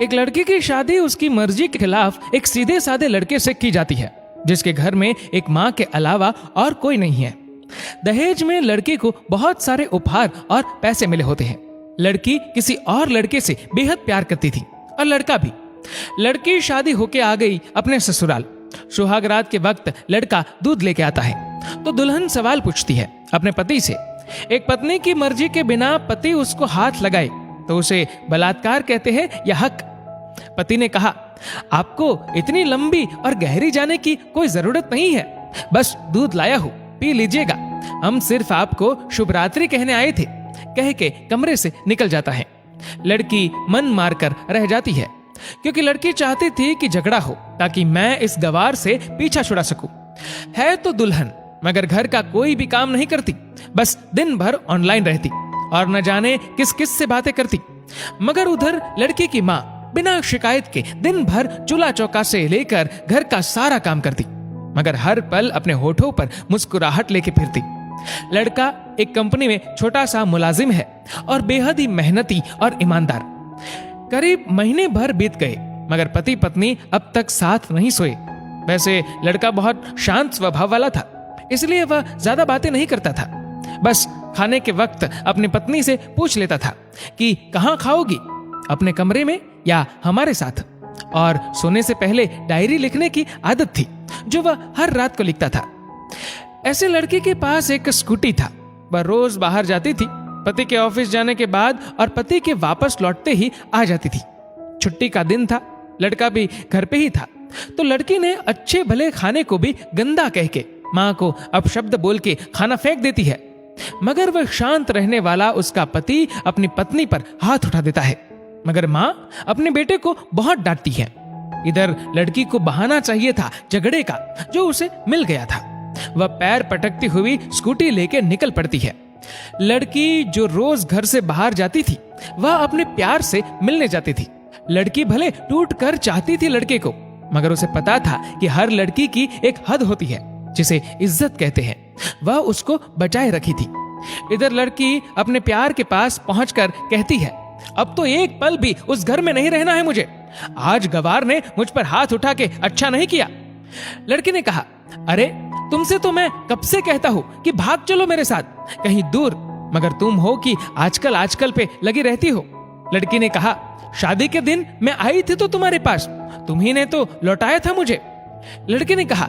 एक लड़की की शादी उसकी मर्जी के खिलाफ एक सीधे साधे लड़के से की जाती है, जिसके घर में एक माँ के अलावा और कोई नहीं है। दहेज में लड़की को बहुत सारे उपहार और पैसे मिले होते हैं। लड़की किसी और लड़के से बेहद प्यार करती थी और लड़का भी। लड़की शादी होके आ गई अपने ससुराल। सुहागरात के वक्त लड़का दूध लेके आता है तो दुल्हन सवाल पूछती है अपने पति से। एक पत्नी की मर्जी के बिना पति उसको हाथ लगाए तो उसे बलात्कार कहते हैं या हक। पति ने कहा, आपको इतनी लंबी और गहरी जाने की कोई जरूरत नहीं है, बस दूध लाया हूं, पी लीजिएगा। हम सिर्फ आपको शुभ रात्रि कहने आए थे, कह के कमरे से निकल जाता है। लड़की मन मारकर रह जाती है क्योंकि लड़की चाहती थी कि झगड़ा हो ताकि मैं इस गवार से पीछा छुड़ा सकूं। है तो दुल्हन, मगर घर का कोई भी काम नहीं करती, बस दिन भर ऑनलाइन रहती और न जाने किस किस से बातें करती। मगर उधर लड़की की माँ बिना शिकायत के दिन भर चूल्हा चौका से लेकर घर का सारा काम करती, मगर हर पल अपने होठों पर मुस्कुराहट लेके फिरती। लड़का एक कंपनी में छोटा सा मुलाजिम है और बेहद ही मेहनती और ईमानदार। करीब महीने भर बीत गए मगर पति पत्नी अब तक साथ नहीं सोए। वैसे लड़का बहुत शांत स्वभाव वाला था, इसलिए वह ज्यादा बातें नहीं करता था। बस खाने के वक्त अपनी पत्नी से पूछ लेता था कि कहाँ खाओगी, अपने कमरे में या हमारे साथ। और सोने से पहले डायरी लिखने की आदत थी जो वह हर रात को लिखता था। ऐसे लड़के के पास एक स्कूटी था। वह रोज बाहर जाती थी, पति के ऑफिस जाने के बाद और पति के वापस लौटते ही आ जाती थी। छुट्टी का दिन था, लड़का भी घर पे ही था, तो लड़की ने अच्छे भले खाने को भी गंदा कह के माँ को अपशब्द बोल के खाना फेंक देती है। मगर वह शांत रहने वाला उसका पति अपनी पत्नी पर हाथ उठा देता है, मगर माँ अपने बेटे को बहुत डांटती है। इधर लड़की को बहाना चाहिए था झगड़े का जो उसे मिल गया था। वह पैर पटकती हुई स्कूटी लेके निकल पड़ती है। लड़की जो रोज घर से बाहर जाती थी वह अपने प्यार से मिलने जाती थी। लड़की भले टूट कर चाहती थी लड़के को, मगर उसे पता था कि हर लड़की की एक हद होती है जिसे इज्जत कहते हैं। वह उसको बचाए रखी थी। इधर लड़की अपने प्यार के पास पहुंचकर कहती है, अब तो एक पल भी उस घर में नहीं रहना है मुझे। आज गवार ने मुझ पर हाथ उठा के अच्छा नहीं किया। लड़की ने कहा, अरे तुमसे तो मैं कब से कहता हूं कि भाग चलो मेरे साथ कहीं दूर, मगर तुम हो कि आजकल पे लगी रहती हो। लड़की ने कहा, शादी के दिन मैं आई थी तो तुम्हारे पास, तुम्ही ने तो लौटाया था मुझे। लड़के ने कहा,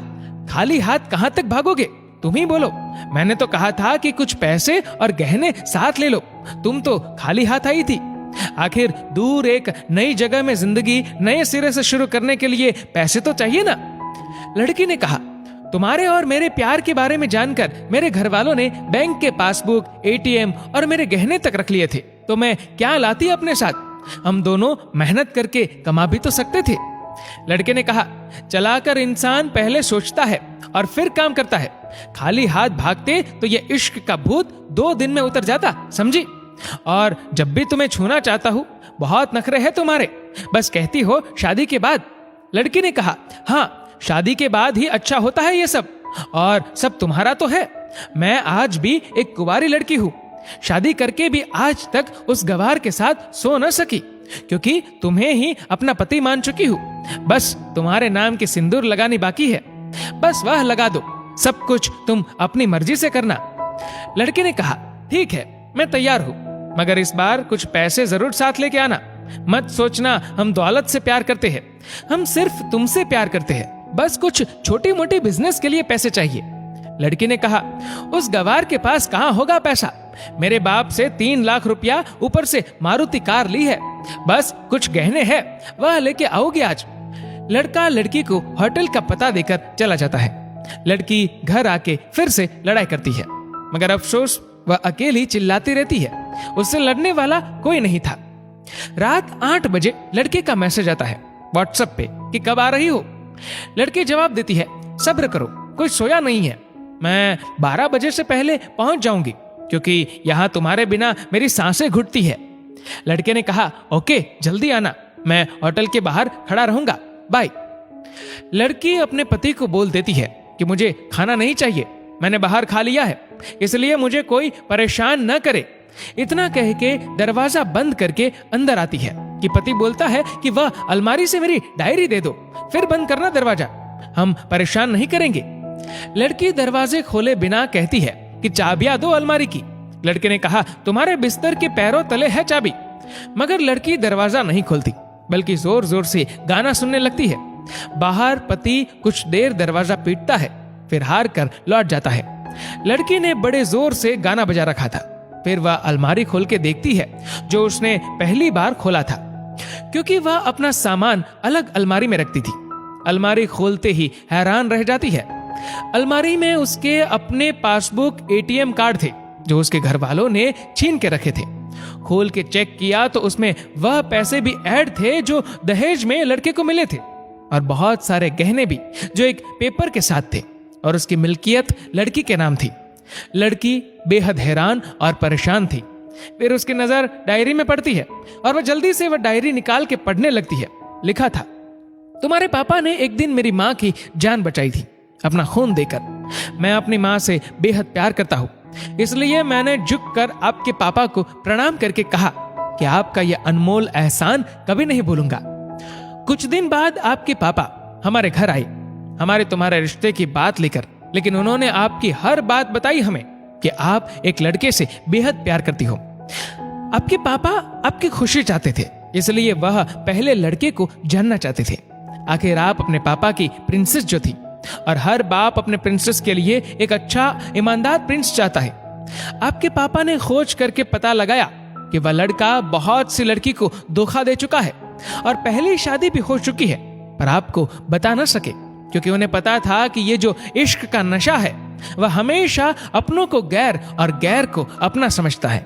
खाली हाथ कहां तक भागोगे, तुम ही बोलो। मैंने तो कहा था कि कुछ पैसे और गहने साथ ले लो, तुम तो खाली हाथ आई थी। आखिर दूर एक नई जगह में जिंदगी नए सिरे से शुरू करने के लिए पैसे तो चाहिए ना। लड़की ने कहा, तुम्हारे और मेरे प्यार के बारे में जानकर मेरे घर वालों ने बैंक के पासबुक, एटीएम और मेरे गहने तक रख लिए थे, तो मैं क्या लाती अपने साथ। हम दोनों मेहनत करके कमा भी तो सकते थे। लड़के ने कहा, चलाकर इंसान पहले सोचता है और फिर काम करता है। खाली हाथ भागते तो ये इश्क का भूत 2 दिन में उतर जाता, समझी। और जब भी तुम्हें छूना चाहता हूं, बहुत नखरे हैं तुम्हारे, बस कहती हो शादी के बाद। लड़की ने कहा, हाँ शादी के बाद ही अच्छा होता है ये सब, और सब तुम्हारा तो है। मैं आज भी एक कुंवारी लड़की हूं, शादी करके भी आज तक उस गवार के साथ सो न सकी, क्योंकि तुम्हें ही अपना पति मान चुकी हूं। बस तुम्हारे नाम के सिंदूर लगानी बाकी है, बस वह लगा दो, सब कुछ तुम अपनी मर्जी से करना। लड़के ने कहा, ठीक है मैं तैयार हूं, मगर इस बार कुछ पैसे जरूर साथ लेके आना। मत सोचना हम दौलत से प्यार करते हैं, हम सिर्फ तुमसे प्यार करते हैं, बस कुछ छोटी मोटी बिजनेस के लिए पैसे चाहिए। लड़की ने कहा, उस गवार के पास कहां होगा पैसा, मेरे बाप से 3 लाख रुपया ऊपर से मारुति कार ली है, बस कुछ गहने हैं वह लेके आओगे आज। लड़का लड़की को होटल का पता देकर चला जाता है। लड़की घर आके फिर से लड़ाई करती है, मगर अफसोस वह अकेली चिल्लाती रहती है, उससे लड़ने वाला कोई नहीं था। रात 8 बजे लड़के का मैसेज आता है व्हाट्सएप पे कि कब आ रही हो। लड़की जवाब देती है, सब्र करो, कोई सोया नहीं है, मैं 12 बजे से पहले पहुंच जाऊंगी, क्योंकि यहाँ तुम्हारे बिना मेरी सांसें घुटती है। लड़के ने कहा, ओके जल्दी आना, मैं होटल के बाहर खड़ा रहूंगा, बाय। लड़की अपने पति को बोल देती है कि मुझे खाना नहीं चाहिए, मैंने बाहर खा लिया है, इसलिए मुझे कोई परेशान न करे। इतना कह के दरवाजा बंद करके अंदर आती है। कि पति बोलता है कि वह अलमारी से मेरी डायरी दे दो, फिर बंद करना दरवाजा, हम परेशान नहीं करेंगे। लड़की दरवाजे खोले बिना कहती है कि चाबियां दो अलमारी की। लड़के ने कहा, तुम्हारे बिस्तर के पैरों तले है चाबी। मगर लड़की दरवाजा नहीं खोलती, बल्कि जोर जोर से गाना सुनने लगती है। बाहर पति कुछ देर दरवाजा पीटता है, फिर हार कर लौट जाता है। लड़की ने बड़े जोर से गाना बजा रखा था। फिर वह अलमारी खोल के देखती है जो उसने पहली बार खोला था, क्योंकि वह अपना सामान अलग अलमारी में रखती थी। अलमारी खोलते ही हैरान रह जाती है। अलमारी में उसके अपने पासबुक, एटीएम कार्ड थे जो उसके घर वालों ने छीन के रखे थे। खोल के चेक किया तो उसमें वह पैसे भी ऐड थे जो दहेज में लड़के को मिले थे, और बहुत सारे गहने भी जो एक पेपर के साथ थे, और उसकी मिल्कियत लड़की के नाम थी। लड़की बेहद हैरान और परेशान थी। फिर उसकी नजर डायरी में पड़ती है और वह जल्दी से वह डायरी निकाल के पढ़ने लगती है। लिखा था, तुम्हारे पापा ने एक दिन मेरी माँ की जान बचाई थी अपना खून देकर। मैं अपनी माँ से बेहद प्यार करता हूँ, इसलिए मैंने झुककर आपके पापा को प्रणाम करके कहा कि आपका यह अनमोल एहसान कभी नहीं भूलूंगा। कुछ दिन बाद आपके पापा हमारे घर आए, हमारे तुम्हारे रिश्ते की बात लेकर, लेकिन उन्होंने आपकी हर बात बताई हमें कि आप एक लड़के से बेहद प्यार करती हो। आपके पापा आपकी खुशी चाहते थे, इसलिए वह पहले लड़के को जानना चाहते थे। आखिर आप अपने पापा की प्रिंसेस जो थी, और हर बाप अपने प्रिंसेस के लिए एक अच्छा ईमानदार प्रिंस चाहता है। आपके पापा ने खोज करके पता लगाया कि वह लड़का बहुत सी लड़की को धोखा दे चुका है और पहली शादी भी हो चुकी है, पर आपको बता न सके, क्योंकि उन्हें पता था कि ये जो इश्क का नशा है वह हमेशा अपनों को गैर और गैर को अपना समझता है।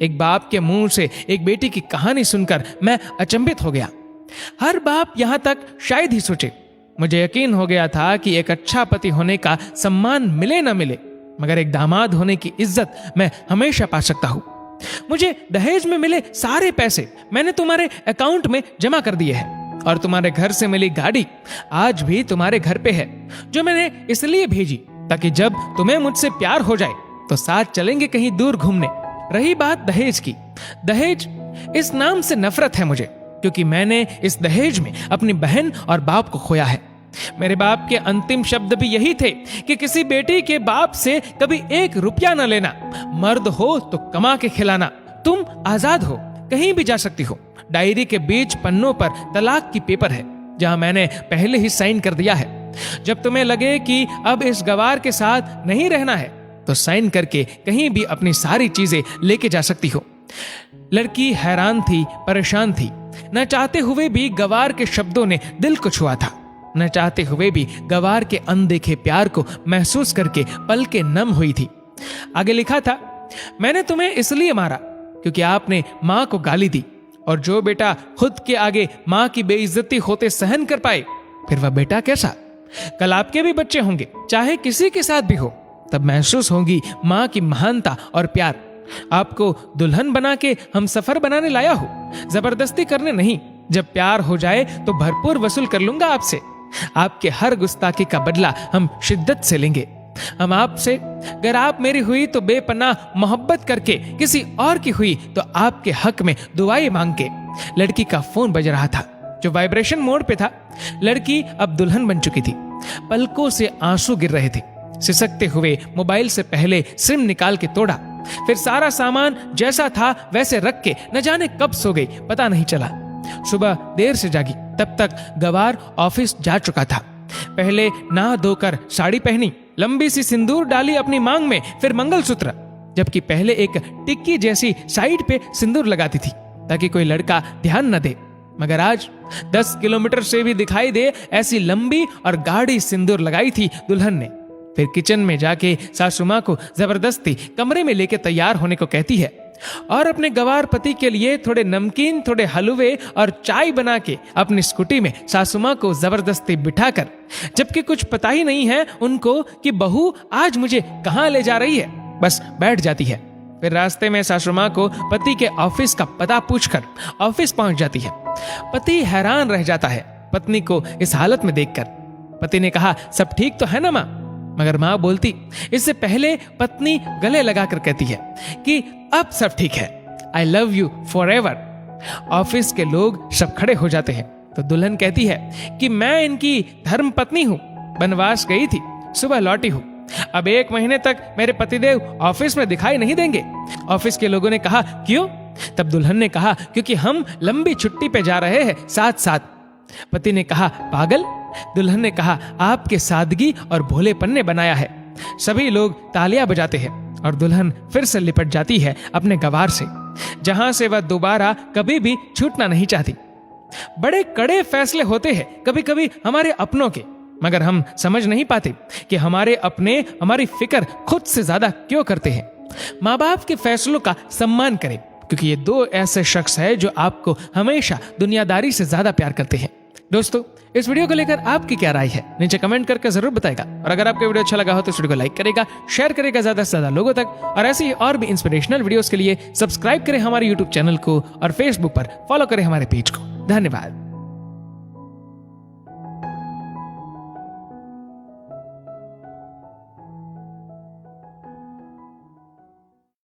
एक बाप के मुंह से एक बेटी की कहानी सुनकर मैं अचंभित हो गया। हर बाप यहां तक शायद ही सोचे। मुझे यकीन हो गया था कि एक अच्छा पति होने का सम्मान मिले न मिले, मगर एक दामाद होने की इज्जत मैं हमेशा पा सकता हूं। मुझे दहेज में मिले सारे पैसे मैंने तुम्हारे अकाउंट में जमा कर दिए हैं, और तुम्हारे घर से मिली गाड़ी आज भी तुम्हारे घर पे है, जो मैंने इसलिए भेजी ताकि जब तुम्हें मुझसे प्यार हो जाए तो साथ चलेंगे कहीं दूर घूमने। रही बात दहेज की, दहेज इस नाम से नफरत है मुझे, क्योंकि मैंने इस दहेज में अपनी बहन और बाप को खोया है। मेरे बाप के अंतिम शब्द भी यही थे कि किसी बेटी के बाप से कभी 1 रुपया न लेना, मर्द हो तो कमा के खिलाना, तुम आजाद हो, कहीं भी जा सकती हो। डायरी के बीच पन्नों पर तलाक की पेपर है, जहां मैंने पहले ही साइन कर दिया है। जब तुम्हें लगे कि अब इस गवार के साथ नहीं रहना है तो साइन करके कहीं भी अपनी सारी चीजें लेके जा सकती हो। लड़की हैरान थी, परेशान थी। न चाहते हुए भी गवार के शब्दों ने दिल को छुआ था। न चाहते हुए भी गवार के अनदेखे प्यार को महसूस करके पलकें नम हुई थी। आगे लिखा था, मैंने तुम्हें इसलिए मारा क्योंकि आपने माँ को गाली दी, और जो बेटा खुद के आगे माँ की बेइज्जती होते सहन कर पाए, फिर वह बेटा कैसा। कल आपके भी बच्चे होंगे, चाहे किसी के साथ भी हो, तब महसूस होगी माँ की महानता और प्यार। आपको दुल्हन बना के हम सफर बनाने लाया हूं, जबरदस्ती करने नहीं। जब प्यार हो जाए तो भरपूर वसूल कर लूंगा आपसे। आपके हर गुस्ताखी का बदला हम शिद्दत से लेंगे। हम आपसे, अगर आप मेरी हुई तो बेपनाह मोहब्बत करके, किसी और की हुई तो आपके हक में दुआएं मांग के। लड़की का फोन बज रहा था जो वाइब्रेशन मोड पे था। लड़की अब दुल्हन बन चुकी थी। पलकों से आंसू गिर रहे थे। सिसकते हुए मोबाइल से पहले सिम निकाल के तोड़ा, फिर सारा सामान जैसा था वैसे रख के न जाने कब सो गई, पता नहीं चला। सुबह देर से जागी, तब तक गवार ऑफिस जा चुका था। पहले नहा धोकर साड़ी पहनी, लंबी सी सिंदूर डाली अपनी मांग में, फिर मंगलसूत्र, जबकि पहले एक टिक्की जैसी साइड पे सिंदूर लगाती थी ताकि कोई लड़का ध्यान न दे, मगर आज 10 किलोमीटर से भी दिखाई दे ऐसी लंबी और गाढ़ी सिंदूर लगाई थी दुल्हन ने। फिर किचन में जाके सासू माँ को जबरदस्ती कमरे में लेके तैयार होने को कहती है, और अपने गवार पति के लिए थोड़े नमकीन, थोड़े हलवे और चाय बना के अपनी स्कूटी में सासू माँ को जबरदस्ती बिठाकर, जबकि कुछ पता ही नहीं है उनको कि बहू आज मुझे कहाँ ले जा रही है, बस बैठ जाती है। फिर रास्ते में सासू माँ को पति के ऑफिस का पता पूछकर ऑफिस पहुंच जाती है। पति हैरान रह जाता है पत्नी को इस हालत में देखकर। पति ने कहा, सब ठीक तो है ना माँ? मगर माँ बोलती, इससे पहले पत्नी गले लगाकर कहती है कि अब सब ठीक है, I love you for ever. Office के लोग सब खड़े हो जाते हैं तो दुल्हन कहती है कि मैं इनकी धर्म पत्नी हूँ, वनवास गई थी, सुबह लौटी हूँ। अब 1 महीने तक मेरे पतिदेव ऑफिस में दिखाई नहीं देंगे। ऑफिस के लोगों ने कहा क्यों? तब दुल्हन ने कहा क्योंकि हम लंबी छुट्टी पे जा रहे हैं साथ साथ। पति ने कहा पागल? दुल्हन ने कहा आपके सादगी और भोलेपन ने बनाया है। सभी लोग तालियां बजाते हैं और दुल्हन फिर से लिपट जाती है अपने गवार से, जहां से वह दोबारा कभी भी छूटना नहीं चाहती। बड़े कड़े फैसले होते हैं कभी कभी हमारे अपनों के, मगर हम समझ नहीं पाते कि हमारे अपने हमारी फिक्र खुद से ज्यादा क्यों करते हैं। माँ बाप के फैसलों का सम्मान करें, क्योंकि ये 2 ऐसे शख्स हैं जो आपको हमेशा दुनियादारी से ज्यादा प्यार करते हैं। दोस्तों, इस वीडियो को लेकर आपकी क्या राय है नीचे कमेंट करके जरूर बताएगा। और अगर आपको वीडियो अच्छा लगा हो तो इस वीडियो को लाइक करेगा, शेयर करेगा ज्यादा से ज्यादा लोगों तक। और ऐसी और भी इंस्पिरेशनल वीडियोस के लिए सब्सक्राइब करें हमारे यूट्यूब चैनल को और फेसबुक पर फॉलो करें हमारे पेज को। धन्यवाद।